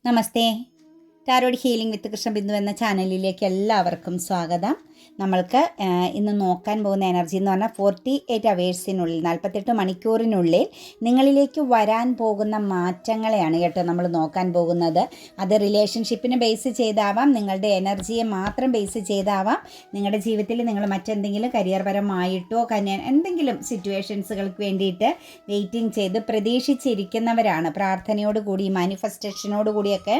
നമസ്തേ. Tarot healing വിത്ത് കൃഷ്ണബിന്ദു എന്ന ചാനലിലേക്ക് എല്ലാവർക്കും സ്വാഗതം. നമ്മൾക്ക് ഇന്ന് നോക്കാൻ പോകുന്ന എനർജി എന്ന് പറഞ്ഞാൽ 48 അവേഴ്സിനുള്ളിൽ 48 മണിക്കൂറിനുള്ളിൽ നിങ്ങളിലേക്ക് വരാൻ പോകുന്ന മാറ്റങ്ങളെയാണ് കേട്ടോ നമ്മൾ നോക്കാൻ പോകുന്നത്. അത് റിലേഷൻഷിപ്പിനെ ബേസ് ചെയ്താവാം, നിങ്ങളുടെ എനർജിയെ മാത്രം ബേസ് ചെയ്താവാം, നിങ്ങളുടെ ജീവിതത്തിൽ നിങ്ങൾ മറ്റെന്തെങ്കിലും കരിയർ പരമായിട്ടോ എന്തെങ്കിലും സിറ്റുവേഷൻസുകൾക്ക് വേണ്ടിയിട്ട് വെയിറ്റിംഗ് ചെയ്ത് പ്രതീക്ഷിച്ചിരിക്കുന്നവരാണ്. പ്രാർത്ഥനയോടുകൂടി മാനിഫെസ്റ്റേഷനോടുകൂടിയൊക്കെ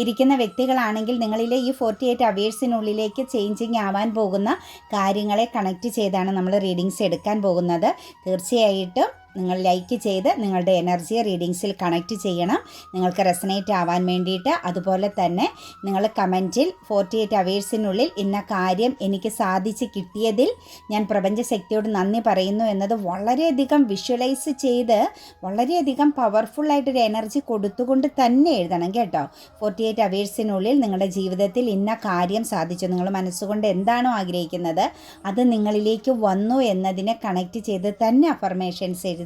ഇരിക്കുന്ന വ്യക്തികളാണെങ്കിൽ നിങ്ങളിലെ ഈ 48 അവേഴ്സിനുള്ളിലേക്ക് ചേഞ്ചിങ് ആവാൻ പോകുന്ന കാര്യങ്ങളെ കണക്റ്റ് ചെയ്താണ് നമ്മൾ റീഡിങ്സ് എടുക്കാൻ പോകുന്നത്. തീർച്ചയായിട്ടും നിങ്ങൾ ലൈക്ക് ചെയ്ത് നിങ്ങളുടെ എനർജിയെ റീഡിങ്സിൽ കണക്റ്റ് ചെയ്യണം, നിങ്ങൾക്ക് റെസനേറ്റ് ആവാൻ വേണ്ടിയിട്ട്. അതുപോലെ തന്നെ നിങ്ങൾ കമൻറ്റിൽ 48 അവേഴ്സിനുള്ളിൽ ഇന്ന കാര്യം എനിക്ക് സാധിച്ച് കിട്ടിയതിൽ ഞാൻ പ്രപഞ്ചശക്തിയോട് നന്ദി പറയുന്നു എന്നത് വളരെയധികം വിഷ്വലൈസ് ചെയ്ത് വളരെയധികം പവർഫുള്ളായിട്ടൊരു എനർജി കൊടുത്തുകൊണ്ട് തന്നെ എഴുതണം കേട്ടോ. 48 അവേഴ്സിനുള്ളിൽ നിങ്ങളുടെ ജീവിതത്തിൽ ഇന്ന കാര്യം സാധിച്ചു, നിങ്ങൾ മനസ്സുകൊണ്ട് എന്താണോ ആഗ്രഹിക്കുന്നത് അത് നിങ്ങളിലേക്ക് വന്നു എന്നതിനെ കണക്റ്റ് ചെയ്ത് തന്നെ അഫർമേഷൻസ് എഴുതുക.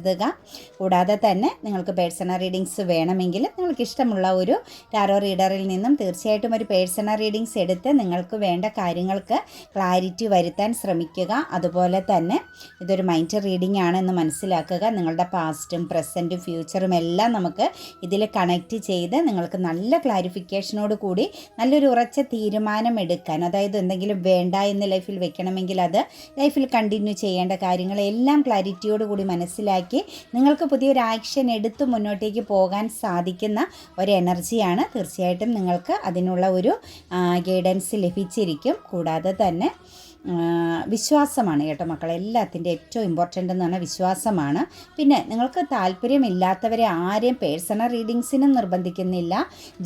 കൂടാതെ തന്നെ നിങ്ങൾക്ക് പേഴ്സണൽ റീഡിങ്സ് വേണമെങ്കിൽ നിങ്ങൾക്ക് ഇഷ്ടമുള്ള ഒരു ടാരോ റീഡറിൽ നിന്നും തീർച്ചയായിട്ടും ഒരു പേഴ്സണൽ റീഡിങ്സ് എടുത്ത് നിങ്ങൾക്ക് വേണ്ട കാര്യങ്ങൾക്ക് ക്ലാരിറ്റി വരുത്താൻ ശ്രമിക്കുക. അതുപോലെ തന്നെ ഇതൊരു മൈൻഡ് റീഡിംഗ് ആണെന്ന് മനസ്സിലാക്കുക. നിങ്ങളുടെ പാസ്റ്റും പ്രസൻറ്റും ഫ്യൂച്ചറും എല്ലാം നമുക്ക് ഇതിൽ കണക്റ്റ് ചെയ്ത് നിങ്ങൾക്ക് നല്ല ക്ലാരിഫിക്കേഷനോട് കൂടി നല്ലൊരു ഉറച്ച തീരുമാനം എടുക്കാൻ, അതായത് എന്തെങ്കിലും വേണ്ട എന്ന് ലൈഫിൽ വെക്കണമെങ്കിൽ അത് ലൈഫിൽ കണ്ടിന്യൂ ചെയ്യേണ്ട കാര്യങ്ങളെല്ലാം ക്ലാരിറ്റിയോടുകൂടി മനസ്സിലാക്കി നിങ്ങൾക്ക് പുതിയൊരു ആക്ഷൻ എടുത്ത് മുന്നോട്ടേക്ക് പോകാൻ സാധിക്കുന്ന ഒരു എനർജിയാണ്. തീർച്ചയായിട്ടും നിങ്ങൾക്ക് അതിനുള്ള ഒരു ഗൈഡൻസ് ലഭിച്ചിരിക്കും. കൂടാതെ തന്നെ വിശ്വാസമാണ് കേട്ടോ മക്കളെ, എല്ലാത്തിൻ്റെ ഏറ്റവും ഇമ്പോർട്ടൻ്റ് എന്ന് പറഞ്ഞാൽ വിശ്വാസമാണ്. പിന്നെ നിങ്ങൾക്ക് താല്പര്യമില്ലാത്തവരെ ആരെയും പേഴ്സണൽ റീഡിങ്സിനും നിർബന്ധിക്കുന്നില്ല,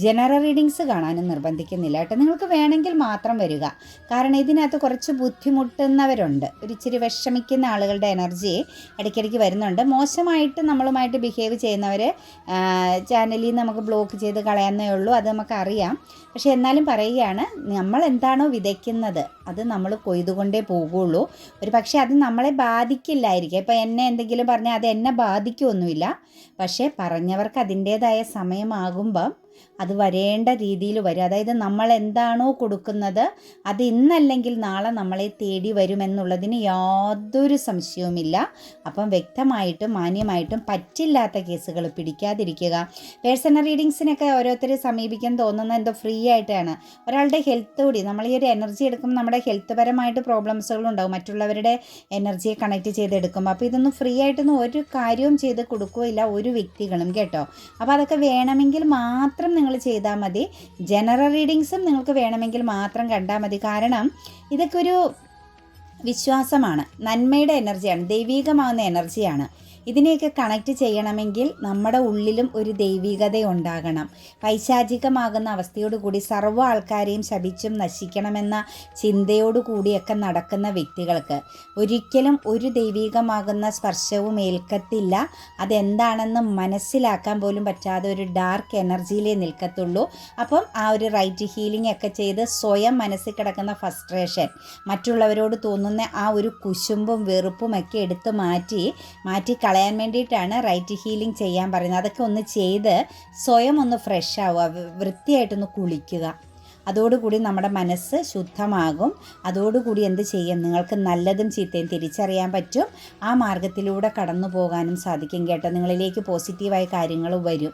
ജനറൽ റീഡിങ്സ് കാണാനും നിർബന്ധിക്കുന്നില്ല കേട്ടോ. നിങ്ങൾക്ക് വേണമെങ്കിൽ മാത്രം വരിക. കാരണം ഇതിനകത്ത് കുറച്ച് ബുദ്ധിമുട്ടുന്നവരുണ്ട്, ഇച്ചിരി വിഷമിക്കുന്ന ആളുകളുടെ എനർജി ഇടയ്ക്കിടയ്ക്ക് വരുന്നുണ്ട്. മോശമായിട്ട് നമ്മളുമായിട്ട് ബിഹേവ് ചെയ്യുന്നവരെ ചാനലിൽ നിന്ന് നമുക്ക് ബ്ലോക്ക് ചെയ്ത് കളയാന്നേ ഉള്ളൂ, അത് നമുക്കറിയാം. പക്ഷേ എന്നാലും പറയുകയാണ്, നമ്മൾ എന്താണോ വിതയ്ക്കുന്നത് അത് നമ്മൾ കൊയ്തുകൊണ്ടേ പോകുള്ളൂ. ഒരു പക്ഷേ അത് നമ്മളെ ബാധിക്കില്ലായിരിക്കും. ഇപ്പോൾ എന്നെ എന്തെങ്കിലും പറഞ്ഞാൽ അത് എന്നെ ബാധിക്കുമൊന്നുമില്ല. പക്ഷേ പറഞ്ഞവർക്ക് അതിൻ്റേതായ സമയമാകുമ്പം അത് വരേണ്ട രീതിയിൽ വരും. അതായത് നമ്മൾ എന്താണോ കൊടുക്കുന്നത് അത് ഇന്നല്ലെങ്കിൽ നാളെ നമ്മളെ തേടി വരുമെന്നുള്ളതിന് യാതൊരു സംശയവുമില്ല. അപ്പം വ്യക്തമായിട്ടും മാന്യമായിട്ടും പറ്റില്ലാത്ത കേസുകൾ പിടിക്കാതിരിക്കുക. പേഴ്സണൽ റീഡിങ്സിനൊക്കെ ഓരോരുത്തരെ സമീപിക്കാൻ തോന്നുന്ന എന്തോ ഫ്രീ ആയിട്ടാണ്. ഒരാളുടെ ഹെൽത്ത് കൂടി നമ്മൾ ഈ ഒരു എനർജി എടുക്കുമ്പോൾ നമ്മുടെ ഹെൽത്ത് പരമായിട്ട് പ്രോബ്ലംസുകളുണ്ടാവും മറ്റുള്ളവരുടെ എനർജിയെ കണക്റ്റ് ചെയ്തെടുക്കുമ്പോൾ. അപ്പോൾ ഇതൊന്നും ഫ്രീ ആയിട്ടൊന്നും ഒരു കാര്യവും ചെയ്ത് കൊടുക്കുകയില്ല ഒരു വ്യക്തികളും കേട്ടോ. അപ്പോൾ അതൊക്കെ വേണമെങ്കിൽ മാത്രം നിങ്ങൾ ചെയ്താൽ മതി. ജനറൽ റീഡിങ്സും നിങ്ങൾക്ക് വേണമെങ്കിൽ മാത്രം കണ്ടാൽ മതി. കാരണം ഇതൊക്കെ ഒരു വിശ്വാസമാണ്, നന്മയുടെ എനർജിയാണ്, ദൈവീകമാകുന്ന എനർജിയാണ്. ഇതിനെയൊക്കെ കണക്റ്റ് ചെയ്യണമെങ്കിൽ നമ്മുടെ ഉള്ളിലും ഒരു ദൈവികത ഉണ്ടാകണം. പൈശാചികമാകുന്ന അവസ്ഥയോടുകൂടി സർവ്വ ആൾക്കാരെയും ശപിച്ചും നശിക്കണമെന്ന ചിന്തയോടുകൂടിയൊക്കെ നടക്കുന്ന വ്യക്തികൾക്ക് ഒരിക്കലും ഒരു ദൈവികമാകുന്ന സ്പർശവും ഏൽക്കത്തില്ല. അതെന്താണെന്ന് മനസ്സിലാക്കാൻ പോലും പറ്റാതെ ഒരു ഡാർക്ക് എനർജിയിലേ നിൽക്കത്തുള്ളൂ. അപ്പം ആ ഒരു റൈറ്റ് ഹീലിംഗ് ഒക്കെ ചെയ്ത് സ്വയം മനസ്സിൽ കിടക്കുന്ന ഫ്രസ്ട്രേഷൻ, മറ്റുള്ളവരോട് തോന്നുന്ന ആ ഒരു കുശുമ്പും വെറുപ്പും ഒക്കെ എടുത്ത് മാറ്റി കളയാൻ വേണ്ടിയിട്ടാണ് റൈറ്റ് ഹീലിംഗ് ചെയ്യാൻ പറയുന്നത്. അതൊക്കെ ഒന്ന് ചെയ്ത് സ്വയം ഒന്ന് ഫ്രഷ് ആവുക, വൃത്തിയായിട്ടൊന്ന് കുളിക്കുക. അതോടുകൂടി നമ്മുടെ മനസ്സ് ശുദ്ധമാകും. അതോടുകൂടി എന്ത് ചെയ്യും, നിങ്ങൾക്ക് നല്ലതും ചീത്തയും തിരിച്ചറിയാൻ പറ്റും. ആ മാർഗത്തിലൂടെ കടന്നു പോകാനും സാധിക്കും കേട്ടോ. നിങ്ങളിലേക്ക് പോസിറ്റീവായ കാര്യങ്ങൾ വരും.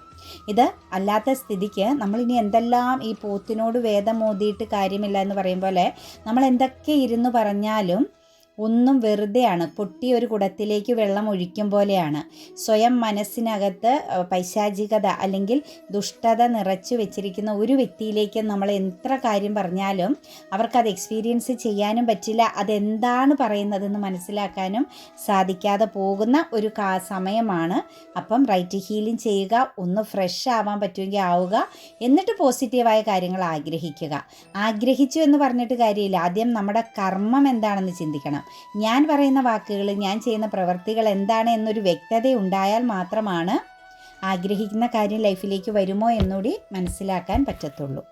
ഇത് അല്ലാത്ത സ്ഥിതിക്ക് നമ്മളിനി എന്തെല്ലാം ഈ പോത്തിനോട് വേദം മോദിയിട്ട് കാര്യമില്ല എന്ന് പറയും പോലെ നമ്മൾ എന്തൊക്കെ ഇരുന്ന് പറഞ്ഞാലും ഒന്നും വെറുതെയാണ്. പൊട്ടിയ ഒരു കുടത്തിലേക്ക് വെള്ളം ഒഴിക്കും പോലെയാണ്. സ്വയം മനസ്സിനകത്ത് പൈശാചികത അല്ലെങ്കിൽ ദുഷ്ടത നിറച്ചു വെച്ചിരിക്കുന്ന ഒരു വ്യക്തിയിലേക്ക് നമ്മൾ എത്ര കാര്യം പറഞ്ഞാലും അവർക്കത് എക്സ്പീരിയൻസ് ചെയ്യാനും പറ്റില്ല. അതെന്താണ് പറയുന്നതെന്ന് മനസ്സിലാക്കാനും സാധിക്കാതെ പോകുന്ന ഒരു സമയമാണ്. അപ്പം റൈറ്റ് ഹീലിംഗ് ചെയ്യുക, ഒന്ന് ഫ്രഷ് ആവാൻ പറ്റുമെങ്കിൽ ആവുക. എന്നിട്ട് പോസിറ്റീവായ കാര്യങ്ങൾ ആഗ്രഹിച്ചു എന്ന് പറഞ്ഞിട്ട് കാര്യമില്ല. ആദ്യം നമ്മുടെ കർമ്മം എന്താണെന്ന് ചിന്തിക്കണം. ഞാൻ പറയുന്ന വാക്കുകൾ, ഞാൻ ചെയ്യുന്ന പ്രവൃത്തികൾ എന്താണ് എന്നൊരു വ്യക്തത ഉണ്ടായാൽ മാത്രമാണ് ആഗ്രഹിക്കുന്ന കാര്യം ലൈഫിലേക്ക് വരുമോ എന്നുകൂടി മനസ്സിലാക്കാൻ പറ്റത്തുള്ളൂ.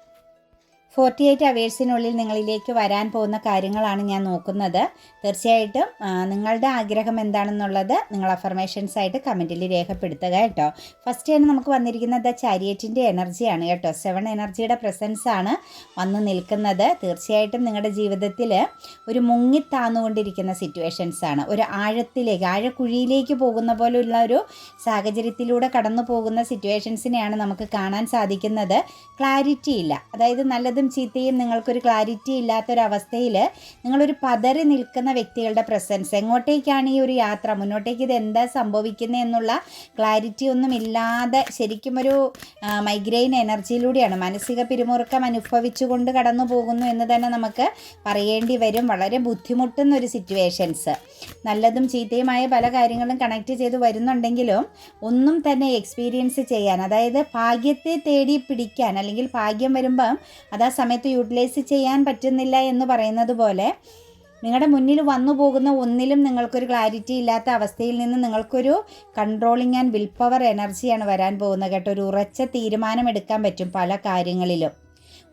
48 അവേഴ്സിനുള്ളിൽ നിങ്ങളിലേക്ക് വരാൻ പോകുന്ന കാര്യങ്ങളാണ് ഞാൻ നോക്കുന്നത്. തീർച്ചയായിട്ടും നിങ്ങളുടെ ആഗ്രഹം എന്താണെന്നുള്ളത് നിങ്ങൾ അഫർമേഷൻസ് ആയിട്ട് കമൻറ്റിൽ രേഖപ്പെടുത്തുക കേട്ടോ. ഫസ്റ്റ് തന്നെ നമുക്ക് വന്നിരിക്കുന്നത് ചാരിയറ്റിൻ്റെ എനർജിയാണ് കേട്ടോ. 7 എനർജിയുടെ പ്രസൻസ് ആണ് വന്ന് നിൽക്കുന്നത്. തീർച്ചയായിട്ടും നിങ്ങളുടെ ജീവിതത്തിൽ ഒരു മുങ്ങിത്താന്നുകൊണ്ടിരിക്കുന്ന സിറ്റുവേഷൻസ് ആണ്. ഒരു ആഴക്കുഴിയിലേക്ക് പോകുന്ന പോലുള്ള ഒരു സാഹചര്യത്തിലൂടെ കടന്നു പോകുന്ന സിറ്റുവേഷൻസിനെയാണ് നമുക്ക് കാണാൻ സാധിക്കുന്നത്. ക്ലാരിറ്റി ഇല്ല, അതായത് നല്ലതും ചീത്തയും നിങ്ങൾക്കൊരു ക്ലാരിറ്റി ഇല്ലാത്തൊരവസ്ഥയിൽ നിങ്ങളൊരു പതറി നിൽക്കുന്ന വ്യക്തികളുടെ പ്രസൻസ്. എങ്ങോട്ടേക്കാണ് ഈ ഒരു യാത്ര, മുന്നോട്ടേക്ക് ഇത് എന്താ സംഭവിക്കുന്നത് എന്നുള്ള ക്ലാരിറ്റി ഒന്നും ഇല്ലാതെ ശരിക്കും ഒരു മൈഗ്രെയിൻ എനർജിയിലൂടെയാണ്, മാനസിക പിരിമുറുക്കം അനുഭവിച്ചുകൊണ്ട് കടന്നു പോകുന്നു എന്ന് തന്നെ നമുക്ക് പറയേണ്ടി വരും. വളരെ ബുദ്ധിമുട്ടുന്ന ഒരു സിറ്റുവേഷൻസ്. നല്ലതും ചീത്തയുമായ പല കാര്യങ്ങളും കണക്ട് ചെയ്ത് വരുന്നുണ്ടെങ്കിലും ഒന്നും തന്നെ എക്സ്പീരിയൻസ് ചെയ്യാൻ, അതായത് ഭാഗ്യത്തെ തേടി പിടിക്കാൻ, അല്ലെങ്കിൽ ഭാഗ്യം വരുമ്പം അത് ആ സമയത്ത് യൂട്ടിലൈസ് ചെയ്യാൻ പറ്റുന്നില്ല എന്ന് പറയുന്നത് പോലെ നിങ്ങളുടെ മുന്നിൽ വന്നു പോകുന്ന ഒന്നിലും നിങ്ങൾക്കൊരു ക്ലാരിറ്റി ഇല്ലാത്ത അവസ്ഥയിൽ നിന്ന് നിങ്ങൾക്കൊരു കൺട്രോളിങ് ആൻഡ് വിൽ പവർ എനർജിയാണ് വരാൻ പോകുന്നത് കേട്ടോ. ഒരു ഉറച്ച തീരുമാനമെടുക്കാൻ പറ്റും പല കാര്യങ്ങളിലും.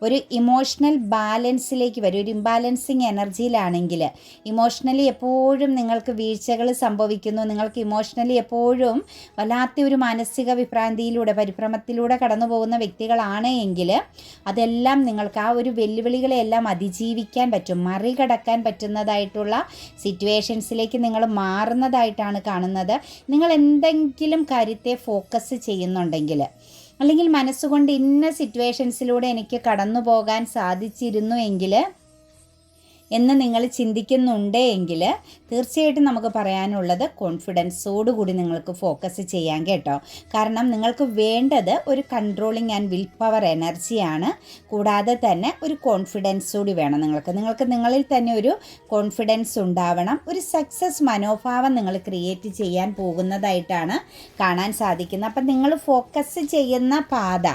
ഒരു ഇമോഷണൽ ബാലൻസിലേക്ക് വരും. ഒരു ഇംബാലൻസിങ് എനർജിയിലാണെങ്കിൽ ഇമോഷണലി എപ്പോഴും നിങ്ങൾക്ക് വീഴ്ചകൾ സംഭവിക്കുന്നു, നിങ്ങൾക്ക് ഇമോഷണലി എപ്പോഴും വല്ലാത്ത ഒരു മാനസിക വിഭ്രാന്തിയിലൂടെ പരിഭ്രമത്തിലൂടെ കടന്നു പോകുന്ന വ്യക്തികളാണ് എങ്കിൽ അതെല്ലാം നിങ്ങൾക്ക് ആ ഒരു വെല്ലുവിളികളെല്ലാം അതിജീവിക്കാൻ പറ്റും, മറികടക്കാൻ പറ്റുന്നതായിട്ടുള്ള സിറ്റുവേഷൻസിലേക്ക് നിങ്ങൾ മാറുന്നതായിട്ടാണ് കാണുന്നത്. നിങ്ങൾ എന്തെങ്കിലും കാര്യത്തെ ഫോക്കസ് ചെയ്യുന്നുണ്ടെങ്കിൽ, അല്ലെങ്കിൽ മനസ്സുകൊണ്ട് ഇന്ന സിറ്റുവേഷൻസിലൂടെ എനിക്ക് കടന്നു പോകാൻ സാധിച്ചിരുന്നു എങ്കിൽ എന്ന് നിങ്ങൾ ചിന്തിക്കുന്നുണ്ട് എങ്കിൽ തീർച്ചയായിട്ടും നമുക്ക് പറയാനുള്ളത് കോൺഫിഡൻസോടുകൂടി നിങ്ങൾക്ക് ഫോക്കസ് ചെയ്യാൻ കേട്ടോ. കാരണം നിങ്ങൾക്ക് വേണ്ടത് ഒരു കൺട്രോളിങ് ആൻഡ് വിൽ പവർ എനർജിയാണ്. കൂടാതെ തന്നെ ഒരു കോൺഫിഡൻസ് കൂടി വേണം നിങ്ങൾക്ക് നിങ്ങളിൽ തന്നെ ഒരു കോൺഫിഡൻസ് ഉണ്ടാവണം. ഒരു സക്സസ് മനോഭാവം നിങ്ങൾ ക്രിയേറ്റ് ചെയ്യാൻ പോകുന്നതായിട്ടാണ് കാണാൻ സാധിക്കുന്നത്. അപ്പം നിങ്ങൾ ഫോക്കസ് ചെയ്യുന്ന പാത,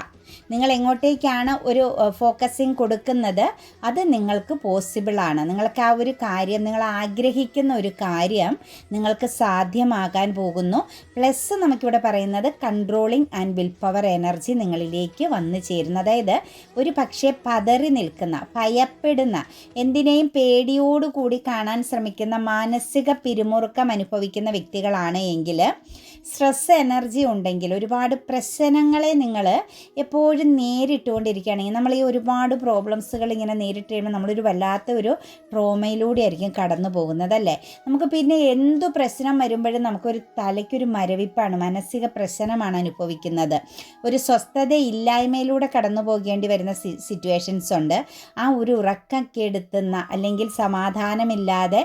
നിങ്ങൾ എങ്ങോട്ടേക്കാണ് ഒരു ഫോക്കസിങ് കൊടുക്കുന്നത്, അത് നിങ്ങൾക്ക് പോസിബിളാണ്. നിങ്ങൾക്ക് ആ ഒരു കാര്യം, നിങ്ങൾ ആഗ്രഹിക്കുന്ന ഒരു കാര്യം നിങ്ങൾക്ക് സാധ്യമാകാൻ പോകുന്നു. പ്ലസ് നമുക്കിവിടെ പറയുന്നത് controlling and will power energy നിങ്ങളിലേക്ക് വന്നു ചേരുന്നു. അതായത് ഒരു പക്ഷേ പതറി നിൽക്കുന്ന, ഭയപ്പെടുന്ന, എന്തിനേയും പേടിയോടുകൂടി കാണാൻ ശ്രമിക്കുന്ന, മാനസിക പിരിമുറുക്കം അനുഭവിക്കുന്ന വ്യക്തികളാണ് എങ്കിൽ, സ്ട്രെസ് എനർജി ഉണ്ടെങ്കിൽ, ഒരുപാട് പ്രശ്നങ്ങളെ നിങ്ങൾ എപ്പോഴും നേരിട്ടുകൊണ്ടിരിക്കുകയാണെങ്കിൽ, നമ്മൾ ഈ ഒരുപാട് പ്രോബ്ലംസുകൾ ഇങ്ങനെ നേരിട്ട് കഴിയുമ്പോൾ നമ്മളൊരു വല്ലാത്ത ഒരു ട്രോമയിലൂടെ ആയിരിക്കും കടന്നു പോകുന്നതല്ലേ. നമുക്ക് പിന്നെ എന്തു പ്രശ്നം വരുമ്പോഴും നമുക്കൊരു തലയ്ക്കൊരു മരവിപ്പാണ്, മാനസിക പ്രശ്നമാണ് അനുഭവിക്കുന്നത്. ഒരു സ്വസ്ഥതയില്ലായ്മയിലൂടെ കടന്നു പോകേണ്ടി വരുന്ന സിറ്റുവേഷൻസ് ഉണ്ട്. ആ ഒരു ഉറക്കം കെടുത്തുന്ന, അല്ലെങ്കിൽ സമാധാനമില്ലാതെ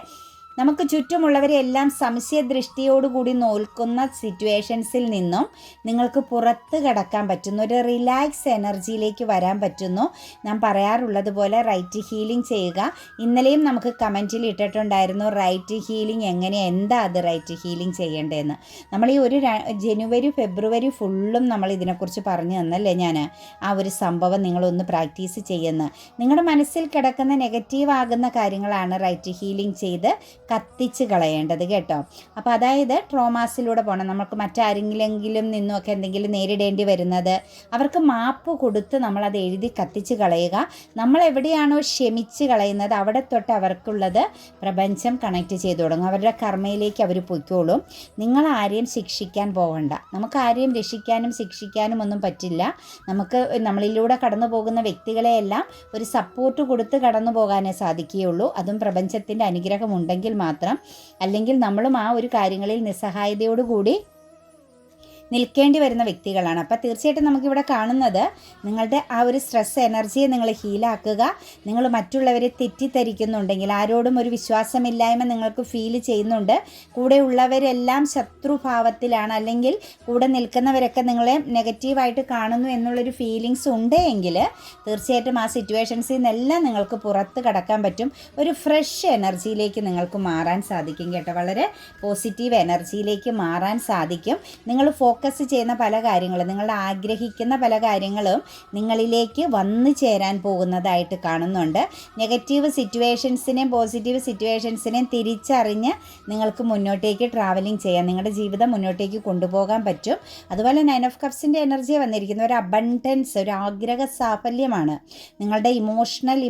നമുക്ക് ചുറ്റുമുള്ളവരെ എല്ലാം സംശയദൃഷ്ടിയോടുകൂടി നോൽക്കുന്ന സിറ്റുവേഷൻസിൽ നിന്നും നിങ്ങൾക്ക് പുറത്ത് കടക്കാൻ പറ്റുന്നു, ഒരു റിലാക്സ് എനർജിയിലേക്ക് വരാൻ പറ്റുന്നു. ഞാൻ പറയാറുള്ളത് പോലെ റൈറ്റ് ഹീലിംഗ് ചെയ്യുക. ഇന്നലെയും നമുക്ക് കമൻറ്റിൽ ഇട്ടിട്ടുണ്ടായിരുന്നു റൈറ്റ് ഹീലിംഗ് എന്താ അത് റൈറ്റ് ഹീലിംഗ് ചെയ്യേണ്ടതെന്ന്. നമ്മൾ ഈ ഒരു ജനുവരി ഫെബ്രുവരി ഫുള്ളും നമ്മൾ ഇതിനെക്കുറിച്ച് പറഞ്ഞു തന്നല്ലേ ഞാൻ. ആ ഒരു സംഭവം നിങ്ങളൊന്ന് പ്രാക്ടീസ് ചെയ്യുന്ന, നിങ്ങളുടെ മനസ്സിൽ കിടക്കുന്ന നെഗറ്റീവ് ആകുന്ന കാര്യങ്ങളാണ് റൈറ്റ് ഹീലിംഗ് ചെയ്ത് കത്തിച്ച് കളയേണ്ടത് കേട്ടോ. അപ്പോൾ അതായത് ട്രോമാസിലൂടെ പോകണം. നമുക്ക് മറ്റാരെങ്കിലും നിന്നുമൊക്കെ എന്തെങ്കിലും നേരിടേണ്ടി വരുന്നത്, അവർക്ക് മാപ്പ് കൊടുത്ത് നമ്മളത് എഴുതി കത്തിച്ച് കളയുക. നമ്മൾ എവിടെയാണോ ക്ഷമിച്ച് കളയുന്നത് അവിടെ തൊട്ട് അവർക്കുള്ളത് പ്രപഞ്ചം കണക്റ്റ് ചെയ്തു തുടങ്ങും. അവരുടെ കർമ്മയിലേക്ക് അവർ പൊയ്ക്കോളും. നിങ്ങൾ ആരെയും ശിക്ഷിക്കാൻ പോകണ്ട. നമുക്ക് ആരെയും രക്ഷിക്കാനും ശിക്ഷിക്കാനും ഒന്നും പറ്റില്ല. നമുക്ക് നമ്മളിലൂടെ കടന്നു പോകുന്ന വ്യക്തികളെയെല്ലാം ഒരു സപ്പോർട്ട് കൊടുത്ത് കടന്നു പോകാനേ സാധിക്കുകയുള്ളൂ. അതും പ്രപഞ്ചത്തിൻ്റെ അനുഗ്രഹം ഉണ്ടെങ്കിൽ മാത്രം. അല്ലെങ്കിൽ നമ്മളും ആ ഒരു കാര്യങ്ങളിൽ നിസ്സഹായതയോടുകൂടി നിൽക്കേണ്ടി വരുന്ന വ്യക്തികളാണ്. അപ്പോൾ തീർച്ചയായിട്ടും നമുക്കിവിടെ കാണുന്നത് നിങ്ങളുടെ ആ ഒരു സ്ട്രെസ് എനർജിയെ നിങ്ങൾ ഹീലാക്കുക. നിങ്ങൾ മറ്റുള്ളവരെ തെറ്റിദ്ധരിക്കുന്നുണ്ടെങ്കിൽ, ആരോടും ഒരു വിശ്വാസമില്ലായ്മ നിങ്ങൾക്ക് ഫീൽ ചെയ്യുന്നുണ്ട്, കൂടെ ഉള്ളവരെല്ലാം ശത്രുഭാവത്തിലാണ്, അല്ലെങ്കിൽ കൂടെ നിൽക്കുന്നവരൊക്കെ നിങ്ങളെ നെഗറ്റീവായിട്ട് കാണുന്നു എന്നുള്ളൊരു ഫീലിങ്സ് ഉണ്ടെങ്കിൽ തീർച്ചയായിട്ടും ആ സിറ്റുവേഷൻസിൽ നിന്നെല്ലാം നിങ്ങൾക്ക് പുറത്ത് കടക്കാൻ പറ്റും. ഒരു ഫ്രഷ് എനർജിയിലേക്ക് നിങ്ങൾക്ക് മാറാൻ സാധിക്കും കേട്ടോ. വളരെ പോസിറ്റീവ് എനർജിയിലേക്ക് മാറാൻ സാധിക്കും. നിങ്ങൾ ഫോക്കസ് ചെയ്യുന്ന പല കാര്യങ്ങളും, നിങ്ങൾ ആഗ്രഹിക്കുന്ന പല കാര്യങ്ങളും നിങ്ങളിലേക്ക് വന്നു ചേരാൻ പോകുന്നതായിട്ട് കാണുന്നുണ്ട്. നെഗറ്റീവ് സിറ്റുവേഷൻസിനെയും പോസിറ്റീവ് സിറ്റുവേഷൻസിനെയും തിരിച്ചറിഞ്ഞ് നിങ്ങൾക്ക് മുന്നോട്ടേക്ക് ട്രാവലിംഗ് ചെയ്യാം, നിങ്ങളുടെ ജീവിതം മുന്നോട്ടേക്ക് കൊണ്ടുപോകാൻ പറ്റും. അതുപോലെ 9 ഓഫ് കപ്സിൻ്റെ എനർജി വന്നിരിക്കുന്ന ഒരു അബണ്ടൻസ്, ഒരു ആഗ്രഹ സാഫല്യമാണ്. നിങ്ങളുടെ ഇമോഷണൽ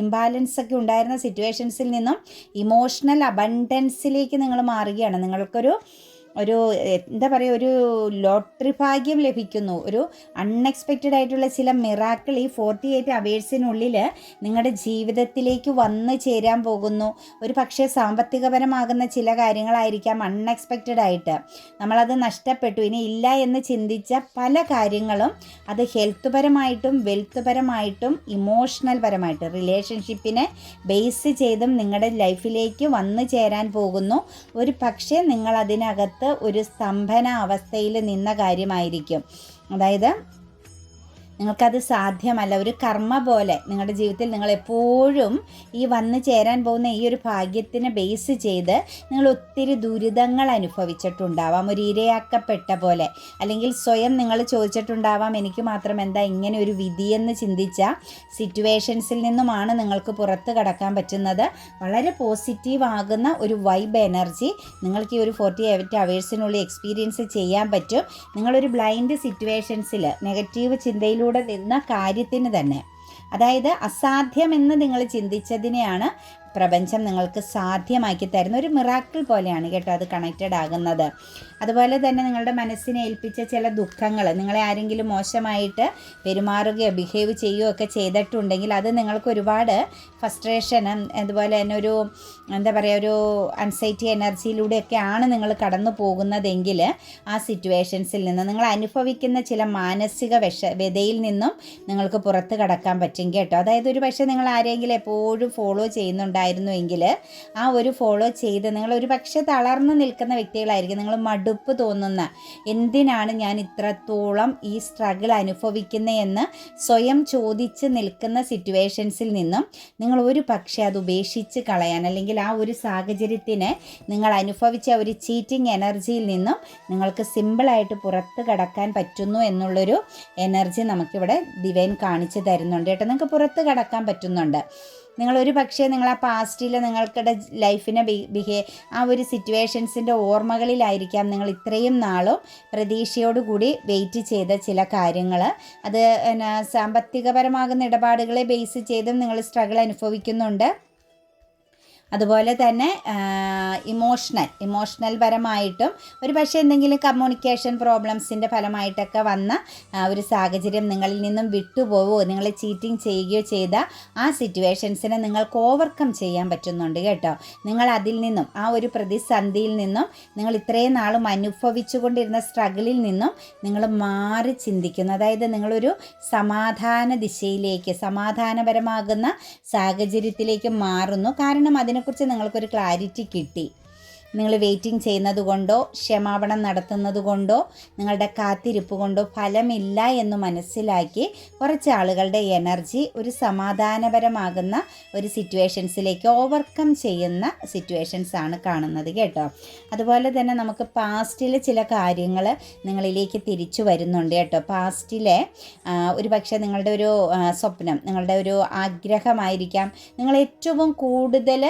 ഇംബാലൻസ് ഒക്കെ ഉണ്ടായിരുന്ന സിറ്റുവേഷൻസിൽ നിന്നും ഇമോഷണൽ അബണ്ടൻസിലേക്ക് നിങ്ങൾ മാറുകയാണ്. നിങ്ങൾക്കൊരു എന്താ പറയുക, ഒരു ലോട്ടറി ഭാഗ്യം ലഭിക്കുന്നു. ഒരു അൺഎക്സ്പെക്റ്റഡ് ആയിട്ടുള്ള ചില മിറാക്കിൾ ഈ 48 അവേഴ്സിനുള്ളിൽ നിങ്ങളുടെ ജീവിതത്തിലേക്ക് വന്നു ചേരാൻ പോകുന്നു. ഒരു പക്ഷേ സാമ്പത്തികപരമാകുന്ന ചില കാര്യങ്ങളായിരിക്കാം അൺഎക്സ്പെക്റ്റഡ് ആയിട്ട് നമ്മളത് നഷ്ടപ്പെട്ടു, ഇനി ഇല്ല എന്ന് ചിന്തിച്ച പല കാര്യങ്ങളും, അത് ഹെൽത്ത് പരമായിട്ടും വെൽത്ത് പരമായിട്ടും ഇമോഷണൽ പരമായിട്ടും റിലേഷൻഷിപ്പിനെ ബേസ് ചെയ്തും നിങ്ങളുടെ ലൈഫിലേക്ക് വന്നു ചേരാൻ പോകുന്നു. ഒരു പക്ഷേ നിങ്ങൾ അതിനകത്ത് ഒരു സ്തംഭന അവസ്ഥയിൽ നിന്ന കാര്യമായിരിക്കും. അതായത് നിങ്ങൾക്കത് സാധ്യമല്ല, ഒരു കർമ്മ പോലെ നിങ്ങളുടെ ജീവിതത്തിൽ നിങ്ങൾ എപ്പോഴും ഈ വന്നു ചേരാൻ പോകുന്ന ഈ ഒരു ഭാഗ്യത്തിനെ ബേസ് ചെയ്ത് നിങ്ങൾ ഒത്തിരി ദുരിതങ്ങൾ അനുഭവിച്ചിട്ടുണ്ടാവാം, ഒരു ഇരയാക്കപ്പെട്ട പോലെ. അല്ലെങ്കിൽ സ്വയം നിങ്ങൾ ചോദിച്ചിട്ടുണ്ടാവാം, എനിക്ക് മാത്രം എന്താ ഇങ്ങനെ ഒരു വിധിയെന്ന് ചിന്തിച്ച സിറ്റുവേഷൻസിൽ നിന്നുമാണ് നിങ്ങൾക്ക് പുറത്ത് കടക്കാൻ പറ്റുന്നത്. വളരെ പോസിറ്റീവ് ആകുന്ന ഒരു വൈബ് എനർജി നിങ്ങൾക്ക് ഈ ഒരു 48 അവേഴ്സിനുള്ളിൽ എക്സ്പീരിയൻസ് ചെയ്യാൻ പറ്റും. നിങ്ങളൊരു ബ്ലൈൻഡ് സിറ്റുവേഷൻസിൽ നെഗറ്റീവ് ചിന്തയിലൂടെ നിന്ന കാര്യത്തിന് തന്നെ, അതായത് അസാധ്യമെന്ന് നിങ്ങൾ ചിന്തിച്ചതിനെയാണ് പ്രപഞ്ചം നിങ്ങൾക്ക് സാധ്യമാക്കി തരുന്ന ഒരു മിറാക്കിൾ പോലെയാണ് കേട്ടോ അത് കണക്റ്റഡ് ആകുന്നത്. അതുപോലെ തന്നെ നിങ്ങളുടെ മനസ്സിനെ ഏൽപ്പിച്ച ചില ദുഃഖങ്ങൾ, നിങ്ങളെ ആരെങ്കിലും മോശമായിട്ട് പെരുമാറുകയോ ബിഹേവ് ചെയ്യുകയോ ഒക്കെ ചെയ്തിട്ടുണ്ടെങ്കിൽ അത് നിങ്ങൾക്ക് ഒരുപാട് ഫ്രസ്ട്രേഷനും അതുപോലെ തന്നെ ഒരു എന്താ പറയുക, ഒരു അൻസൈറ്റി എനർജിയിലൂടെയൊക്കെയാണ് നിങ്ങൾ കടന്നു പോകുന്നതെങ്കിൽ ആ സിറ്റുവേഷൻസിൽ നിന്ന് നിങ്ങൾ അനുഭവിക്കുന്ന ചില മാനസിക വ്യതയിൽ നിന്നും നിങ്ങൾക്ക് പുറത്ത് കടക്കാൻ പറ്റും കേട്ടോ. അതായത് ഒരു പക്ഷേ നിങ്ങൾ ആരെങ്കിലും എപ്പോഴും ഫോളോ ചെയ്യുന്നുണ്ടായിരുന്നുവെങ്കിൽ ആ ഒരു ഫോളോ ചെയ്ത് നിങ്ങൾ ഒരു പക്ഷേ തളർന്നു നിൽക്കുന്ന വ്യക്തികളായിരിക്കും. നിങ്ങൾ മടുപ്പ് തോന്നുന്ന, എന്തിനാണ് ഞാൻ ഇത്രത്തോളം ഈ സ്ട്രഗിൾ അനുഭവിക്കുന്നതെന്ന് സ്വയം ചോദിച്ച് നിൽക്കുന്ന സിറ്റുവേഷൻസിൽ നിന്നും നിങ്ങൾ ഒരു പക്ഷേ അത് ഉപേക്ഷിച്ച് കളയാൻ, അല്ലെങ്കിൽ ആ ഒരു സാഹചര്യത്തിനെ നിങ്ങൾ അനുഭവിച്ച ഒരു ചീറ്റിംഗ് എനർജിയിൽ നിന്നും നിങ്ങൾക്ക് സിമ്പിളായിട്ട് പുറത്ത് കടക്കാൻ പറ്റുന്നു എന്നുള്ളൊരു എനർജി നമുക്കിവിടെ ഡിവൈൻ കാണിച്ചു തരുന്നുണ്ട് കേട്ടോ. നിങ്ങൾക്ക് പുറത്ത് കടക്കാൻ പറ്റുന്നുണ്ട്. നിങ്ങളൊരു പക്ഷേ നിങ്ങൾ ആ പാസ്റ്റിൽ നിങ്ങൾക്കിടെ ലൈഫിനെ ആ ഒരു സിറ്റുവേഷൻസിൻ്റെ ഓർമ്മകളിലായിരിക്കാം നിങ്ങൾ ഇത്രയും നാളും പ്രതീക്ഷയോടുകൂടി വെയിറ്റ് ചെയ്ത ചില കാര്യങ്ങൾ. അത് സാമ്പത്തികപരമാകുന്ന ഇടപാടുകളെ ബേസ് ചെയ്തും നിങ്ങൾ സ്ട്രഗിൾ അനുഭവിക്കുന്നുണ്ട്. അതുപോലെ തന്നെ ഇമോഷണൽ പരമായിട്ടും ഒരു പക്ഷേ എന്തെങ്കിലും കമ്മ്യൂണിക്കേഷൻ പ്രോബ്ലംസിൻ്റെ ഫലമായിട്ടൊക്കെ വന്ന ഒരു സാഹചര്യം നിങ്ങളിൽ നിന്നും വിട്ടുപോവുകയോ നിങ്ങളെ ചീറ്റിംഗ് ചെയ്യുകയോ ചെയ്ത ആ സിറ്റുവേഷൻസിനെ നിങ്ങൾക്ക് ഓവർകം ചെയ്യാൻ പറ്റുന്നുണ്ട് കേട്ടോ. നിങ്ങൾ അതിൽ നിന്നും ആ ഒരു പ്രതിസന്ധിയിൽ നിന്നും നിങ്ങൾ ഇത്രയും നാളും അനുഭവിച്ചു കൊണ്ടിരുന്ന സ്ട്രഗിളിൽ നിന്നും നിങ്ങൾ മാറി ചിന്തിക്കുന്നു. അതായത് നിങ്ങളൊരു സമാധാന ദിശയിലേക്ക്, സമാധാനപരമാകുന്ന സാഹചര്യത്തിലേക്ക് മാറുന്നു. കാരണം അതിനെക്കുറിച്ച് നിങ്ങൾക്കൊരു ക്ലാരിറ്റി കിട്ടി. നിങ്ങൾ വെയിറ്റിംഗ് ചെയ്യുന്നത് കൊണ്ടോ ക്ഷമാപണം നടത്തുന്നത് കൊണ്ടോ നിങ്ങളുടെ കാത്തിരിപ്പ് കൊണ്ടോ ഫലമില്ല എന്ന് മനസ്സിലാക്കി കുറച്ച് ആളുകളുടെ എനർജി ഒരു സമാധാനപരമാകുന്ന ഒരു സിറ്റുവേഷൻസിലേക്ക് ഓവർകം ചെയ്യുന്ന സിറ്റുവേഷൻസ് ആണ് കാണുന്നത് കേട്ടോ. അതുപോലെ തന്നെ നമുക്ക് പാസ്റ്റിലെ ചില കാര്യങ്ങൾ നിങ്ങളിലേക്ക് തിരിച്ചു വരുന്നുണ്ട് കേട്ടോ. പാസ്റ്റിലെ ഒരു പക്ഷേ നിങ്ങളുടെ ഒരു സ്വപ്നം, നിങ്ങളുടെ ഒരു ആഗ്രഹമായിരിക്കാം, നിങ്ങൾ ഏറ്റവും കൂടുതൽ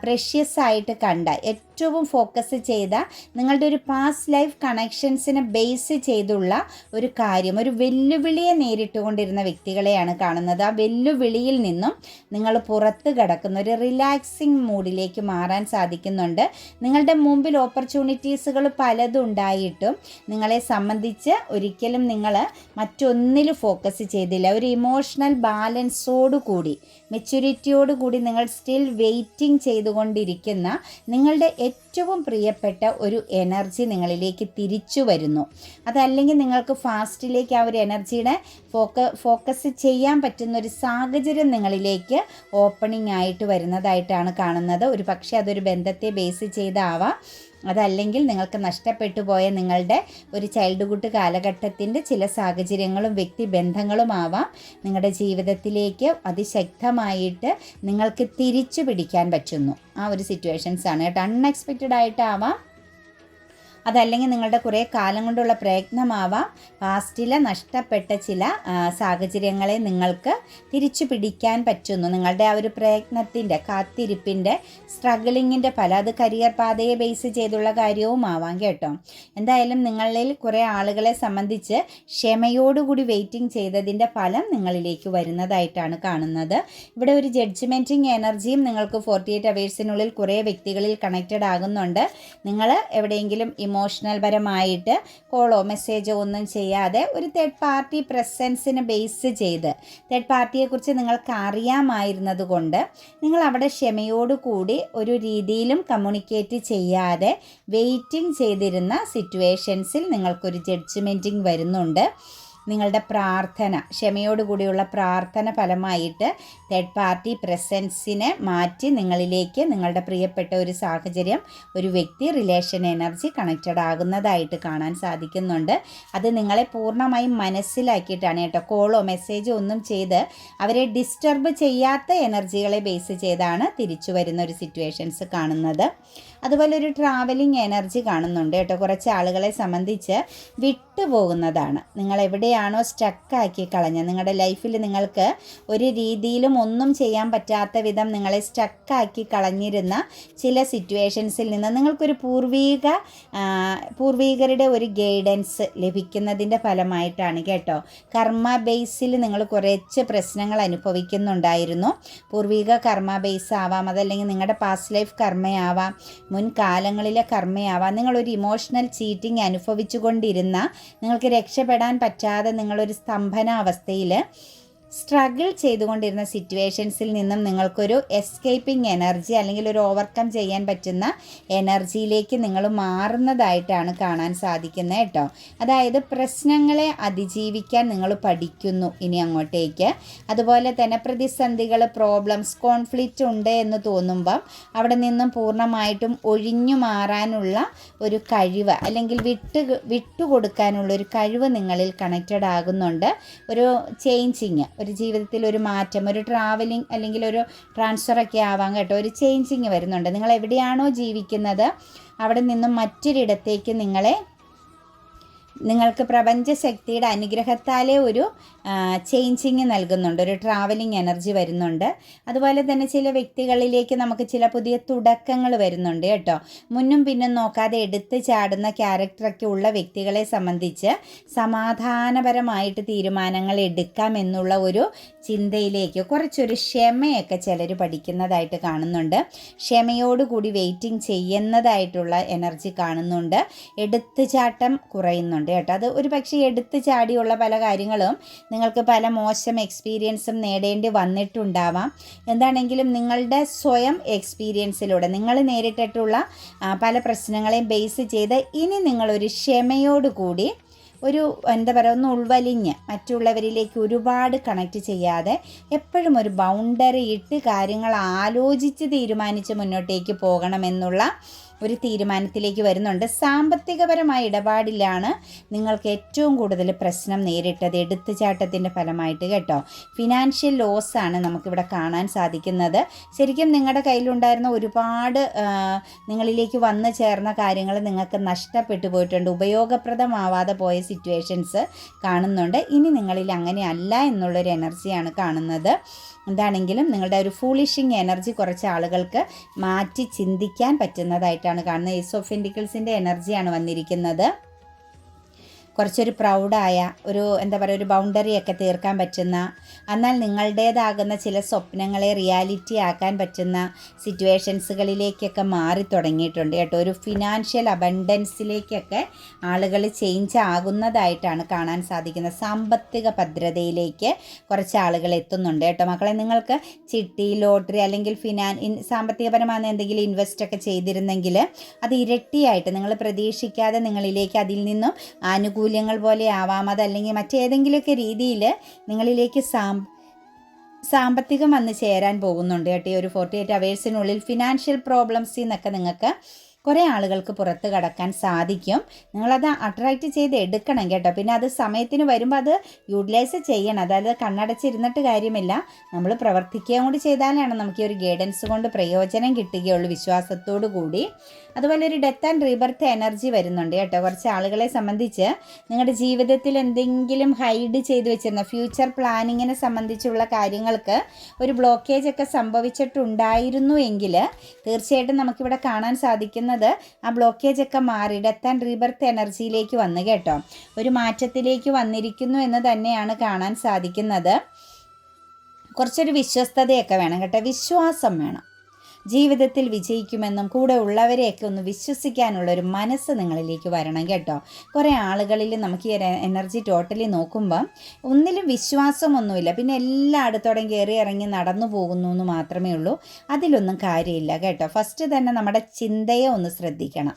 പ്രഷ്യസ് ആയിട്ട് കണ്ട, ഏറ്റവും ഫോക്കസ് ചെയ്ത നിങ്ങളുടെ ഒരു പാസ്റ്റ് ലൈഫ് കണക്ഷൻസിനെ ബേസ് ചെയ്തുള്ള ഒരു കാര്യം, ഒരു വെല്ലുവിളിയെ നേരിട്ടുകൊണ്ടിരുന്ന വ്യക്തികളെയാണ് കാണുന്നത്. ആ വെല്ലുവിളിയിൽ നിന്നും നിങ്ങൾ പുറത്ത് കിടക്കുന്ന ഒരു റിലാക്സിങ് മൂഡിലേക്ക് മാറാൻ സാധിക്കുന്നുണ്ട്. നിങ്ങളുടെ മുമ്പിൽ ഓപ്പർച്യൂണിറ്റീസുകൾ പലതും ഉണ്ടായിട്ടും നിങ്ങളെ സംബന്ധിച്ച് ഒരിക്കലും നിങ്ങൾ മറ്റൊന്നിൽ ഫോക്കസ് ചെയ്തില്ല. ഒരു ഇമോഷണൽ ബാലൻസോടുകൂടി, മെച്യൂരിറ്റിയോടുകൂടി നിങ്ങൾ സ്റ്റിൽ വെയിറ്റിംഗ് ചെയ്തുകൊണ്ടിരിക്കുന്ന നിങ്ങളുടെ ഏറ്റവും പ്രിയപ്പെട്ട ഒരു എനർജി നിങ്ങളിലേക്ക് തിരിച്ചു വരുന്നു. അതല്ലെങ്കിൽ നിങ്ങൾക്ക് ഫാസ്റ്റിലേക്ക് ആ ഒരു എനർജിയുടെ ഫോക്കസ് ചെയ്യാൻ പറ്റുന്ന ഒരു സാഹചര്യം നിങ്ങളിലേക്ക് ഓപ്പണിംഗ് ആയിട്ട് വരുന്നതായിട്ടാണ് കാണുന്നത്. ഒരു പക്ഷേ അതൊരു ബന്ധത്തെ ബേസ് ചെയ്താവാം, അതല്ലെങ്കിൽ നിങ്ങൾക്ക് നഷ്ടപ്പെട്ടു പോയ നിങ്ങളുടെ ഒരു ചൈൽഡ്ഹുഡ് കാലഘട്ടത്തിൻ്റെ ചില സാഹചര്യങ്ങളും വ്യക്തിബന്ധങ്ങളുമാവാം നിങ്ങളുടെ ജീവിതത്തിലേക്ക് അതിശക്തമായിട്ട് നിങ്ങൾക്ക് തിരിച്ചു പിടിക്കാൻ പറ്റുന്നു. ആ ഒരു സിറ്റുവേഷൻസാണ് കേട്ടോ. അൺഎക്സ്പെക്റ്റഡ് ആയിട്ടാവാം, അതല്ലെങ്കിൽ നിങ്ങളുടെ കുറേ കാലം കൊണ്ടുള്ള പ്രയത്നമാവാം. പാസ്റ്റിലെ നഷ്ടപ്പെട്ട ചില സാഹചര്യങ്ങളെ നിങ്ങൾക്ക് തിരിച്ചു പിടിക്കാൻ പറ്റുന്നു. നിങ്ങളുടെ ആ ഒരു പ്രയത്നത്തിൻ്റെ, കാത്തിരിപ്പിൻ്റെ, സ്ട്രഗിളിങ്ങിൻ്റെ ഫലം. അത് കരിയർ പാതയെ ബേസ് ചെയ്തുള്ള കാര്യവും ആവാം കേട്ടോ. എന്തായാലും നിങ്ങളിൽ കുറേ ആളുകളെ സംബന്ധിച്ച് ക്ഷമയോടുകൂടി വെയിറ്റിംഗ് ചെയ്തതിൻ്റെ ഫലം നിങ്ങളിലേക്ക് വരുന്നതായിട്ടാണ് കാണുന്നത്. ഇവിടെ ഒരു ജഡ്ജ്മെൻറ്റിങ് എനർജിയും നിങ്ങൾക്ക് 48 അവേഴ്സിനുള്ളിൽ കുറേ വ്യക്തികളിൽ കണക്റ്റഡ് ആകുന്നുണ്ട്. നിങ്ങൾ എവിടെയെങ്കിലും ഇമോഷണൽ പരമായിട്ട് കോളോ മെസ്സേജോ ഒന്നും ചെയ്യാതെ ഒരു തേർഡ് പാർട്ടി പ്രസൻസിന് ബേസ് ചെയ്ത്, തേർഡ് പാർട്ടിയെക്കുറിച്ച് നിങ്ങൾക്ക് അറിയാമായിരുന്നത് കൊണ്ട് നിങ്ങൾ അവിടെ ക്ഷമയോടുകൂടി ഒരു രീതിയിലും കമ്മ്യൂണിക്കേറ്റ് ചെയ്യാതെ വെയിറ്റിംഗ് ചെയ്തിരുന്ന സിറ്റുവേഷൻസിൽ നിങ്ങൾക്കൊരു ജഡ്ജ്മെൻറ്റിങ് വരുന്നുണ്ട്. നിങ്ങളുടെ പ്രാർത്ഥന, ക്ഷമയോടുകൂടിയുള്ള പ്രാർത്ഥന ഫലമായിട്ട് തേർഡ് പാർട്ടി പ്രസൻസിനെ മാറ്റി നിങ്ങളിലേക്ക് നിങ്ങളുടെ പ്രിയപ്പെട്ട ഒരു സാഹചര്യം, ഒരു വ്യക്തി, റിലേഷൻ എനർജി കണക്റ്റഡ് ആകുന്നതായിട്ട് കാണാൻ സാധിക്കുന്നുണ്ട്. അത് നിങ്ങളെ പൂർണ്ണമായും മനസ്സിലാക്കിയിട്ടാണ് കേട്ടോ. കോളോ മെസ്സേജോ ഒന്നും ചെയ്ത് അവരെ ഡിസ്റ്റർബ് ചെയ്യാത്ത എനർജികളെ ബേസ് ചെയ്താണ് തിരിച്ചു വരുന്ന ഒരു സിറ്റുവേഷൻസ് കാണുന്നത്. അതുപോലെ ഒരു ട്രാവലിംഗ് എനർജി കാണുന്നുണ്ട് കേട്ടോ. കുറച്ച് ആളുകളെ സംബന്ധിച്ച് വിട്ടുപോകുന്നതാണ്. നിങ്ങൾ എവിടെയാണോ സ്റ്റക്കാക്കി കളഞ്ഞത്, നിങ്ങളുടെ ലൈഫിൽ നിങ്ങൾക്ക് ഒരു രീതിയിലും ഒന്നും ചെയ്യാൻ പറ്റാത്ത വിധം നിങ്ങളെ സ്റ്റക്കാക്കി കളഞ്ഞിരുന്ന ചില സിറ്റുവേഷൻസിൽ നിന്ന് നിങ്ങൾക്കൊരു പൂർവികരുടെ ഒരു ഗൈഡൻസ് ലഭിക്കുന്നതിൻ്റെ ഫലമായിട്ടാണ് കേട്ടോ. കർമ്മ ബേസിൽ നിങ്ങൾ കുറച്ച് പ്രശ്നങ്ങൾ അനുഭവിക്കുന്നുണ്ടായിരുന്നു. പൂർവിക കർമ്മ ബേസ് ആവാം, അതല്ലെങ്കിൽ നിങ്ങളുടെ പാസ്റ്റ് ലൈഫ് കർമ്മയാവാം, മുൻകാലങ്ങളിലെ കർമ്മയാവാം. നിങ്ങളൊരു ഇമോഷണൽ ചീറ്റിംഗ് അനുഭവിച്ചുകൊണ്ടിരുന്ന, നിങ്ങൾക്ക് രക്ഷപ്പെടാൻ പറ്റാതെ നിങ്ങളൊരു സ്തംഭനാവസ്ഥയിൽ സ്ട്രഗിൾ ചെയ്തുകൊണ്ടിരുന്ന സിറ്റുവേഷൻസിൽ നിന്നും നിങ്ങൾക്കൊരു എസ്കേപ്പിംഗ് എനർജി അല്ലെങ്കിൽ ഒരു ഓവർകം ചെയ്യാൻ പറ്റുന്ന എനർജിയിലേക്ക് നിങ്ങൾ മാറുന്നതായിട്ടാണ് കാണാൻ സാധിക്കുന്നത് കേട്ടോ. അതായത് പ്രശ്നങ്ങളെ അതിജീവിക്കാൻ നിങ്ങൾ പഠിക്കുന്നു ഇനി അങ്ങോട്ടേക്ക്. അതുപോലെ തന്നെ പ്രതിസന്ധികൾ, പ്രോബ്ലംസ്, കോൺഫ്ലിക്റ്റ് ഉണ്ട് എന്ന് തോന്നുമ്പം അവിടെ നിന്നും പൂർണ്ണമായിട്ടും ഒഴിഞ്ഞു മാറാനുള്ള ഒരു കഴിവ്, അല്ലെങ്കിൽ വിട്ടുകൊടുക്കാനുള്ള ഒരു കഴിവ് നിങ്ങളിൽ കണക്റ്റഡ് ആകുന്നുണ്ട്. ഒരു ചേഞ്ചിങ്, ഒരു ജീവിതത്തിൽ ഒരു മാറ്റം, ഒരു ട്രാവലിംഗ് അല്ലെങ്കിൽ ഒരു ട്രാൻസ്ഫറൊക്കെ ആവാം കേട്ടോ. ഒരു ചേഞ്ചിങ് വരുന്നുണ്ട്. നിങ്ങൾ എവിടെയാണോ ജീവിക്കുന്നത് അവിടെ നിന്നും മറ്റൊരിടത്തേക്ക് നിങ്ങൾക്ക് പ്രപഞ്ചശക്തിയുടെ അനുഗ്രഹത്താലേ ഒരു ചേഞ്ചിങ് നൽകുന്നുണ്ട്, ഒരു ട്രാവലിംഗ് എനർജി വരുന്നുണ്ട്. അതുപോലെ തന്നെ ചില വ്യക്തികളിലേക്ക് നമുക്ക് ചില പുതിയ തുടക്കങ്ങൾ വരുന്നുണ്ട് കേട്ടോ. മുന്നും പിന്നും നോക്കാതെ എടുത്ത് ചാടുന്ന ക്യാരക്ടറൊക്കെ ഉള്ള വ്യക്തികളെ സംബന്ധിച്ച് സമാധാനപരമായിട്ട് തീരുമാനങ്ങൾ എടുക്കാമെന്നുള്ള ഒരു ചിന്തയിലേക്ക് കുറച്ചൊരു ക്ഷമയൊക്കെ ചിലർ പഠിക്കുന്നതായിട്ട് കാണുന്നുണ്ട്. ക്ഷമയോടുകൂടി വെയിറ്റിംഗ് ചെയ്യുന്നതായിട്ടുള്ള എനർജി കാണുന്നുണ്ട്. എടുത്തുചാട്ടം കുറയുന്നുണ്ട് കേട്ടോ. അത് ഒരു പക്ഷേ എടുത്ത് ചാടിയുള്ള പല കാര്യങ്ങളും നിങ്ങൾക്ക് പല മോശം എക്സ്പീരിയൻസും നേടേണ്ടി വന്നിട്ടുണ്ടാവാം. എന്താണെങ്കിലും നിങ്ങളുടെ സ്വയം എക്സ്പീരിയൻസിലൂടെ നിങ്ങൾ നേരിട്ടിട്ടുള്ള പല പ്രശ്നങ്ങളെയും ബേസ് ചെയ്ത് ഇനി നിങ്ങളൊരു ക്ഷമയോടുകൂടി ഒരു ഒന്ന് ഉൾവലിഞ്ഞ് മറ്റുള്ളവരിലേക്ക് ഒരുപാട് കണക്റ്റ് ചെയ്യാതെ എപ്പോഴും ഒരു ബൗണ്ടറി ഇട്ട് കാര്യങ്ങൾ ആലോചിച്ച് തീരുമാനിച്ച് മുന്നോട്ടേക്ക് പോകണമെന്നുള്ള ഒരു തീരുമാനത്തിലേക്ക് വരുന്നുണ്ട്. സാമ്പത്തികപരമായ ഇടപാടിലാണ് നിങ്ങൾക്ക് ഏറ്റവും കൂടുതൽ പ്രശ്നം നേരിട്ടത്, എടുത്തുചാട്ടത്തിൻ്റെ ഫലമായിട്ട് കേട്ടോ. ഫിനാൻഷ്യൽ ലോസാണ് നമുക്കിവിടെ കാണാൻ സാധിക്കുന്നത്. ശരിക്കും നിങ്ങളുടെ കയ്യിലുണ്ടായിരുന്ന ഒരുപാട് നിങ്ങളിലേക്ക് വന്നു ചേർന്ന കാര്യങ്ങൾ നിങ്ങൾക്ക് നഷ്ടപ്പെട്ടു പോയിട്ടുണ്ട്, ഉപയോഗപ്രദമാവാതെ പോയ സിറ്റുവേഷൻസ് കാണുന്നുണ്ട്. ഇനി നിങ്ങളിൽ അങ്ങനെയല്ല എന്നുള്ളൊരു എനർജിയാണ് കാണുന്നത്. എന്താണെങ്കിലും നിങ്ങളുടെ ഒരു ഫൂളിഷിങ് എനർജി കുറച്ച് ആളുകൾക്ക് മാറ്റി ചിന്തിക്കാൻ പറ്റുന്നതായിട്ടാണ് കാണുന്നത്. ഏസ് ഓഫ് പെന്റിക്കിൾസിൻ്റെ എനർജിയാണ് വന്നിരിക്കുന്നത്. കുറച്ചൊരു പ്രൗഡായ ഒരു ഒരു ബൗണ്ടറിയൊക്കെ തീർക്കാൻ പറ്റുന്ന, എന്നാൽ നിങ്ങളുടേതാകുന്ന ചില സ്വപ്നങ്ങളെ റിയാലിറ്റി ആക്കാൻ പറ്റുന്ന സിറ്റുവേഷൻസുകളിലേക്കൊക്കെ മാറി തുടങ്ങിയിട്ടുണ്ട് കേട്ടോ. ഒരു ഫിനാൻഷ്യൽ അബണ്ടൻസിലേക്കൊക്കെ ആളുകൾ ചേഞ്ച് ആകുന്നതായിട്ടാണ് കാണാൻ സാധിക്കുന്നത്. സാമ്പത്തിക ഭദ്രതയിലേക്ക് കുറച്ച് ആളുകൾ എത്തുന്നുണ്ട് കേട്ടോ. മക്കളെ, നിങ്ങൾക്ക് ചിട്ടി, ലോട്ടറി അല്ലെങ്കിൽ സാമ്പത്തികപരമായ എന്തെങ്കിലും ഇൻവെസ്റ്റ് ഒക്കെ ചെയ്തിരുന്നെങ്കിൽ അത് ഇരട്ടിയായിട്ട് നിങ്ങൾ പ്രതീക്ഷിക്കാതെ നിങ്ങളിലേക്ക് അതിൽ നിന്നും ആനുകൂല്യങ്ങൾ പോലെ ആവാം, അതല്ലെങ്കിൽ മറ്റേതെങ്കിലുമൊക്കെ രീതിയിൽ നിങ്ങളിലേക്ക് സാമ്പത്തികം വന്ന് ചേരാൻ പോകുന്നുണ്ട് കേട്ടോ. ഒരു 48 അവേഴ്സിനുള്ളിൽ ഫിനാൻഷ്യൽ പ്രോബ്ലംസിൽ നിന്നൊക്കെ നിങ്ങൾക്ക് കുറേ ആളുകൾക്ക് പുറത്ത് കടക്കാൻ സാധിക്കും. നിങ്ങളത് അട്രാക്റ്റ് ചെയ്ത് എടുക്കണം കേട്ടോ. പിന്നെ അത് സമയത്തിന് വരുമ്പോൾ അത് യൂട്ടിലൈസ് ചെയ്യണം. അതായത് കണ്ണടച്ചിരുന്നിട്ട് കാര്യമില്ല, നമ്മൾ പ്രവർത്തിക്കുകയും കൂടി ചെയ്താലാണ് നമുക്ക് ഈ ഒരു ഗൈഡൻസ് കൊണ്ട് പ്രയോജനം കിട്ടുകയുള്ളൂ, വിശ്വാസത്തോടു കൂടി. അതുപോലെ ഒരു ഡെത്ത് ആൻഡ് റീബർത്ത് എനർജി വരുന്നുണ്ട് കേട്ടോ. കുറച്ച് ആളുകളെ സംബന്ധിച്ച് നിങ്ങളുടെ ജീവിതത്തിൽ എന്തെങ്കിലും ഹൈഡ് ചെയ്ത് വെച്ചിരുന്ന ഫ്യൂച്ചർ പ്ലാനിങ്ങിനെ സംബന്ധിച്ചുള്ള കാര്യങ്ങൾക്ക് ഒരു ബ്ലോക്കേജ് ഒക്കെ സംഭവിച്ചിട്ടുണ്ടായിരുന്നു എങ്കിൽ തീർച്ചയായിട്ടും നമുക്കിവിടെ കാണാൻ സാധിക്കുന്നത് ആ ബ്ലോക്കേജ് ഒക്കെ മാറി ഡെത്ത് ആൻഡ് റീബർത്ത് എനർജിയിലേക്ക് വന്നു കേട്ടോ. ഒരു മാറ്റത്തിലേക്ക് വന്നിരിക്കുന്നു എന്ന് തന്നെയാണ് കാണാൻ സാധിക്കുന്നത്. കുറച്ചൊരു വിശ്വസ്തതയൊക്കെ വേണം കേട്ടോ, വിശ്വാസം വേണം. ജീവിതത്തിൽ വിജയിക്കുമെന്നും കൂടെ ഉള്ളവരെയൊക്കെ ഒന്ന് വിശ്വസിക്കാനുള്ളൊരു മനസ്സ് നിങ്ങളിലേക്ക് വരണം കേട്ടോ. കുറേ ആളുകളിൽ നമുക്ക് ഈ എനർജി ടോട്ടലി നോക്കുമ്പം ഒന്നിലും വിശ്വാസമൊന്നുമില്ല, പിന്നെ എല്ലായിടത്തോടെയും കയറി ഇറങ്ങി നടന്നു പോകുന്നു എന്ന് മാത്രമേ ഉള്ളൂ. അതിലൊന്നും കാര്യമില്ല കേട്ടോ. ഫസ്റ്റ് തന്നെ നമ്മുടെ ചിന്തയെ ഒന്ന് ശ്രദ്ധിക്കണം.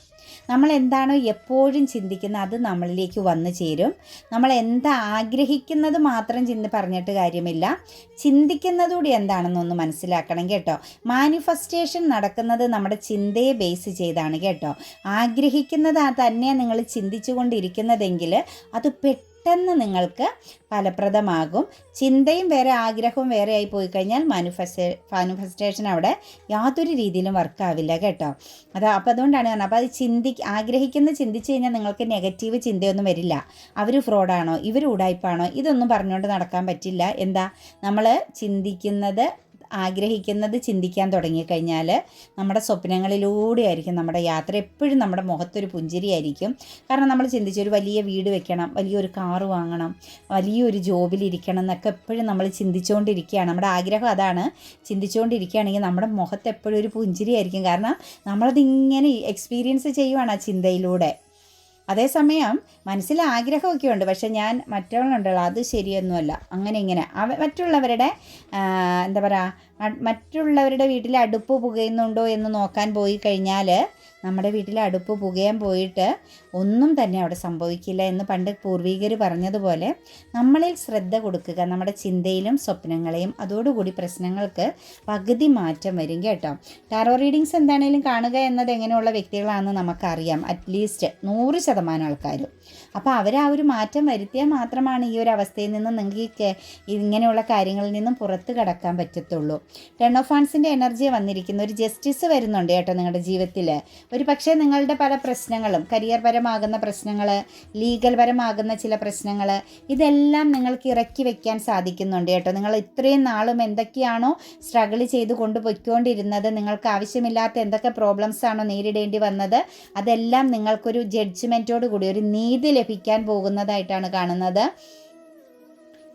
നമ്മൾ എന്താണോ എപ്പോഴും ചിന്തിക്കുന്നത് അത് നമ്മളിലേക്ക് വന്നു ചേരും. നമ്മൾ എന്താ ആഗ്രഹിക്കുന്നത് മാത്രം പറഞ്ഞിട്ട് കാര്യമില്ല, ചിന്തിക്കുന്നതുകൂടി എന്താണെന്നൊന്ന് മനസ്സിലാക്കണം കേട്ടോ. മാനിഫെസ്റ്റേഷൻ നടക്കുന്നത് നമ്മുടെ ചിന്തയെ ബേസ് ചെയ്താണ് കേട്ടോ. ആഗ്രഹിക്കുന്നത് തന്നെ നിങ്ങൾ ചിന്തിച്ചു കൊണ്ടിരിക്കുന്നതെങ്കിൽ അത് പെട്ടെന്ന് നിങ്ങൾക്ക് ഫലപ്രദമാകും. ചിന്തയും വേറെ ആഗ്രഹവും വേറെ ആയി പോയി കഴിഞ്ഞാൽ മാനിഫെസ്റ്റേഷൻ അവിടെ യാതൊരു രീതിയിലും വർക്കാവില്ല കേട്ടോ. അപ്പോൾ അതുകൊണ്ടാണ് പറഞ്ഞത്. അപ്പോൾ അത് ആഗ്രഹിക്കുന്നത് ചിന്തിച്ച് കഴിഞ്ഞാൽ നിങ്ങൾക്ക് നെഗറ്റീവ് ചിന്തയൊന്നും വരില്ല. അവർ ഫ്രോഡാണോ, ഇവർ ഉടായ്പാണോ, ഇതൊന്നും പറഞ്ഞുകൊണ്ട് നടക്കാൻ പറ്റില്ല. എന്താ, നമ്മൾ ചിന്തിക്കുന്നത് ആഗ്രഹിക്കുന്നത് ചിന്തിക്കാൻ തുടങ്ങിക്കഴിഞ്ഞാൽ നമ്മുടെ സ്വപ്നങ്ങളിലൂടെ ആയിരിക്കും നമ്മുടെ യാത്ര. എപ്പോഴും നമ്മുടെ മുഖത്തൊരു പുഞ്ചിരിയായിരിക്കും. കാരണം നമ്മൾ ചിന്തിച്ചൊരു വലിയ വീട് വെക്കണം, വലിയൊരു കാറ് വാങ്ങണം, വലിയൊരു ജോബിലിരിക്കണം എന്നൊക്കെ എപ്പോഴും നമ്മൾ ചിന്തിച്ചുകൊണ്ടിരിക്കുകയാണ്. നമ്മുടെ ആഗ്രഹം അതാണ്. ചിന്തിച്ചുകൊണ്ടിരിക്കുകയാണെങ്കിൽ നമ്മുടെ മുഖത്ത് എപ്പോഴും ഒരു പുഞ്ചിരിയായിരിക്കും. കാരണം നമ്മളതിങ്ങനെ എക്സ്പീരിയൻസ് ചെയ്യുവാണ് ആ ചിന്തയിലൂടെ. അതേസമയം മനസ്സിൽ ആഗ്രഹമൊക്കെ ഉണ്ട്, പക്ഷെ ഞാൻ മറ്റുള്ളവരുണ്ടല്ലോ അത് ശരിയൊന്നുമല്ല, അങ്ങനെ ഇങ്ങനെ മറ്റുള്ളവരുടെ എന്താ പറയുക, മറ്റുള്ളവരുടെ വീട്ടിൽ അടുപ്പ് പുകയുന്നുണ്ടോ എന്ന് നോക്കാൻ പോയി കഴിഞ്ഞാൽ നമ്മുടെ വീട്ടിൽ അടുപ്പ് പുകയാൻ പോയിട്ട് ഒന്നും തന്നെ അവിടെ സംഭവിക്കില്ല എന്ന് പണ്ട് പൂർവികർ പറഞ്ഞതുപോലെ നമ്മളിൽ ശ്രദ്ധ കൊടുക്കുക, നമ്മുടെ ചിന്തയിലും സ്വപ്നങ്ങളെയും. അതോടുകൂടി പ്രശ്നങ്ങൾക്ക് പകുതി മാറ്റം വരും കേട്ടോ. ടാറോ റീഡിങ്സ് എന്താണെങ്കിലും കാണുക എന്നത് എങ്ങനെയുള്ള വ്യക്തികളാണെന്ന് നമുക്കറിയാം, അറ്റ്ലീസ്റ്റ് 100% ആൾക്കാരും. അപ്പോൾ അവർ ആ ഒരു മാറ്റം വരുത്തിയാൽ മാത്രമാണ് ഈ ഒരു അവസ്ഥയിൽ നിന്ന് നിങ്ങൾക്ക് ഇങ്ങനെയുള്ള കാര്യങ്ങളിൽ നിന്നും പുറത്ത് കടക്കാൻ പറ്റത്തുള്ളൂ. ടെൻ ഓഫ് വാൻസിൻ്റെ എനർജി വന്നിരിക്കുന്ന ഒരു ജസ്റ്റിസ് വരുന്നുണ്ട് കേട്ടോ നിങ്ങളുടെ ജീവിതത്തിൽ. ഒരു പക്ഷേ നിങ്ങളുടെ പല പ്രശ്നങ്ങളും, കരിയർ പരമാകുന്ന പ്രശ്നങ്ങൾ, ലീഗൽ പരമാകുന്ന ചില പ്രശ്നങ്ങൾ, ഇതെല്ലാം നിങ്ങൾക്ക് ഇറക്കി വെക്കാൻ സാധിക്കുന്നുണ്ട് കേട്ടോ. നിങ്ങൾ ഇത്രയും നാളും എന്തൊക്കെയാണോ സ്ട്രഗിൾ ചെയ്ത് കൊണ്ടുപോയിക്കൊണ്ടിരുന്നത്, നിങ്ങൾക്ക് ആവശ്യമില്ലാത്ത എന്തൊക്കെ പ്രോബ്ലംസ് ആണോ നേരിടേണ്ടി വന്നത്, അതെല്ലാം നിങ്ങൾക്കൊരു ജഡ്ജ്മെൻറ്റോട് കൂടി ഒരു നീതി ലഭിക്കാൻ പോകുന്നതായിട്ടാണ് കാണുന്നത്.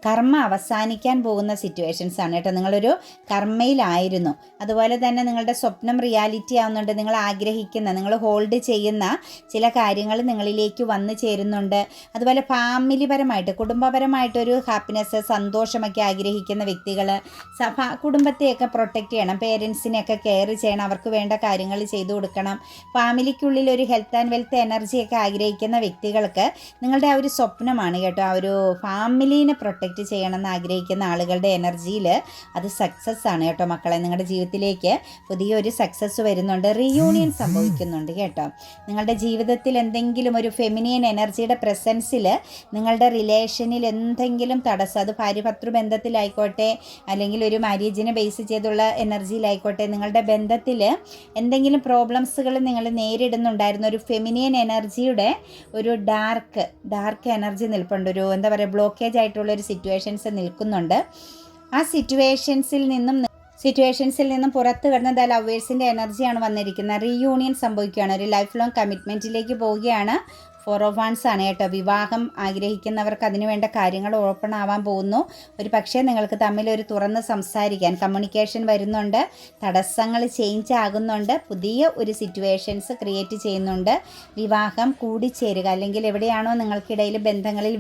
കർമ്മ അവസാനിക്കാൻ പോകുന്ന സിറ്റുവേഷൻസ് ആണ് കേട്ടോ. നിങ്ങളൊരു കർമ്മയിലായിരുന്നു. അതുപോലെ തന്നെ നിങ്ങളുടെ സ്വപ്നം റിയാലിറ്റി ആവുന്നുണ്ട്. നിങ്ങൾ ആഗ്രഹിക്കുന്ന, നിങ്ങൾ ഹോൾഡ് ചെയ്യുന്ന ചില കാര്യങ്ങൾ നിങ്ങളിലേക്ക് വന്നു ചേരുന്നുണ്ട്. അതുപോലെ ഫാമിലിപരമായിട്ട്, കുടുംബപരമായിട്ടൊരു ഹാപ്പിനെസ്, സന്തോഷമൊക്കെ ആഗ്രഹിക്കുന്ന വ്യക്തികൾ, കുടുംബത്തെയൊക്കെ പ്രൊട്ടക്റ്റ് ചെയ്യണം, പേരൻസിനെയൊക്കെ കെയർ ചെയ്യണം, അവർക്ക് വേണ്ട കാര്യങ്ങൾ ചെയ്തു കൊടുക്കണം. ഫാമിലിക്കുള്ളിൽ ഒരു ഹെൽത്ത് ആൻഡ് വെൽത്ത് എനർജിയൊക്കെ ആഗ്രഹിക്കുന്ന വ്യക്തികൾക്ക് നിങ്ങളുടെ ആ ഒരു സ്വപ്നമാണ് കേട്ടോ. ആ ഒരു ഫാമിലീനെ പ്രൊട്ടക്റ്റ് ചെയ്യണമെന്ന് ആഗ്രഹിക്കുന്ന ആളുകളുടെ എനർജിയിൽ അത് സക്സസ് ആണ് കേട്ടോ മക്കളെ. നിങ്ങളുടെ ജീവിതത്തിലേക്ക് പുതിയൊരു സക്സസ് വരുന്നുണ്ട്, റീയൂണിയൻ സംഭവിക്കുന്നുണ്ട് കേട്ടോ. നിങ്ങളുടെ ജീവിതത്തിൽ എന്തെങ്കിലും ഒരു ഫെമിനിയൻ എനർജിയുടെ പ്രസൻസിൽ നിങ്ങളുടെ റിലേഷനിൽ എന്തെങ്കിലും തടസ്സം, അത് ഭാര്യ-ഭർതൃ ബന്ധത്തിലായിക്കോട്ടെ, അല്ലെങ്കിൽ ഒരു മാരേജിനെ ബേസ് ചെയ്തുള്ള എനർജിയിലായിക്കോട്ടെ, നിങ്ങളുടെ ബന്ധത്തിൽ എന്തെങ്കിലും പ്രോബ്ലംസുകൾ നിങ്ങൾ നേരിടുന്നുണ്ടായിരുന്ന ഒരു ഫെമിനിയൻ എനർജിയുടെ ഒരു ഡാർക്ക് എനർജി നിൽപ്പുണ്ട്. ഒരു എന്താ പറയുക, ബ്ലോക്കേജ് ആയിട്ടുള്ളൊരു സിറ്റുവേഷൻസ് നിൽക്കുന്നുണ്ട്. ആ സിറ്റുവേഷൻസിൽ നിന്നും പുറത്ത് കിടന്നത് ലവേഴ്സിൻ്റെ എനർജിയാണ് വന്നിരിക്കുന്നത്. റീയൂണിയൻ സംഭവിക്കുകയാണ്, ഒരു ലൈഫ് ലോങ് കമ്മിറ്റ്മെൻറ്റിലേക്ക് പോവുകയാണ്. 4 of Wands ആണ് കേട്ടോ. വിവാഹം ആഗ്രഹിക്കുന്നവർക്ക് അതിനു വേണ്ട കാര്യങ്ങൾ ഓപ്പൺ ആവാൻ പോകുന്നു. ഒരു പക്ഷേ നിങ്ങൾക്ക് തമ്മിൽ ഒരു തുറന്ന് സംസാരിക്കാൻ, കമ്മ്യൂണിക്കേഷൻ വരുന്നുണ്ട്, തടസ്സങ്ങൾ ചേഞ്ച് ആകുന്നുണ്ട്, പുതിയ ഒരു സിറ്റുവേഷൻസ് ക്രിയേറ്റ് ചെയ്യുന്നുണ്ട്. വിവാഹം കൂടിച്ചേരുക, അല്ലെങ്കിൽ എവിടെയാണോ നിങ്ങൾക്കിടയിൽ ബന്ധങ്ങളിൽ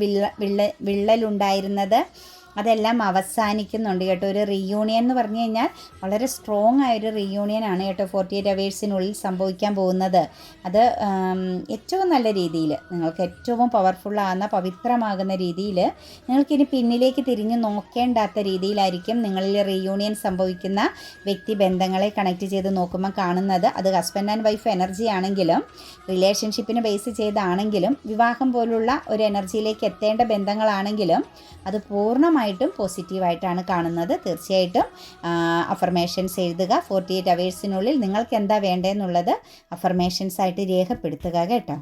വിള്ളലുണ്ടായിരുന്നത് അതെല്ലാം അവസാനിക്കുന്നുണ്ട് കേട്ടോ. ഒരു റീയൂണിയൻ എന്ന് പറഞ്ഞു കഴിഞ്ഞാൽ വളരെ സ്ട്രോങ് ആയൊരു റീയൂണിയൻ ആണ് കേട്ടോ 48 അവേഴ്സിനുള്ളിൽ സംഭവിക്കാൻ പോകുന്നത്. അത് ഏറ്റവും നല്ല രീതിയിൽ നിങ്ങൾക്ക് ഏറ്റവും പവർഫുള്ളാകുന്ന പവിത്രമാകുന്ന രീതിയിൽ നിങ്ങൾക്കിനി പിന്നിലേക്ക് തിരിഞ്ഞ് നോക്കേണ്ടാത്ത രീതിയിലായിരിക്കും നിങ്ങളിൽ റീയൂണിയൻ സംഭവിക്കുന്ന വ്യക്തിബന്ധങ്ങളെ കണക്ട് ചെയ്ത് നോക്കുമ്പോൾ കാണുന്നത്. അത് ഹസ്ബൻഡ് ആൻഡ് വൈഫ് എനർജി ആണെങ്കിലും റിലേഷൻഷിപ്പിനെ ബേസ് ചെയ്താണെങ്കിലും വിവാഹം പോലുള്ള ഒരു എനർജിയിലേക്ക് എത്തേണ്ട ബന്ധങ്ങളാണെങ്കിലും അത് പൂർണ്ണമായിട്ടും പോസിറ്റീവായിട്ടാണ് കാണുന്നത്. തീർച്ചയായിട്ടും അഫർമേഷൻസ് എഴുതുക. 48 അവേഴ്സിനുള്ളിൽ നിങ്ങൾക്ക് എന്താ വേണ്ടതെന്നുള്ളത് അഫർമേഷൻസ് ആയിട്ട് രേഖപ്പെടുത്തുക കേട്ടോ.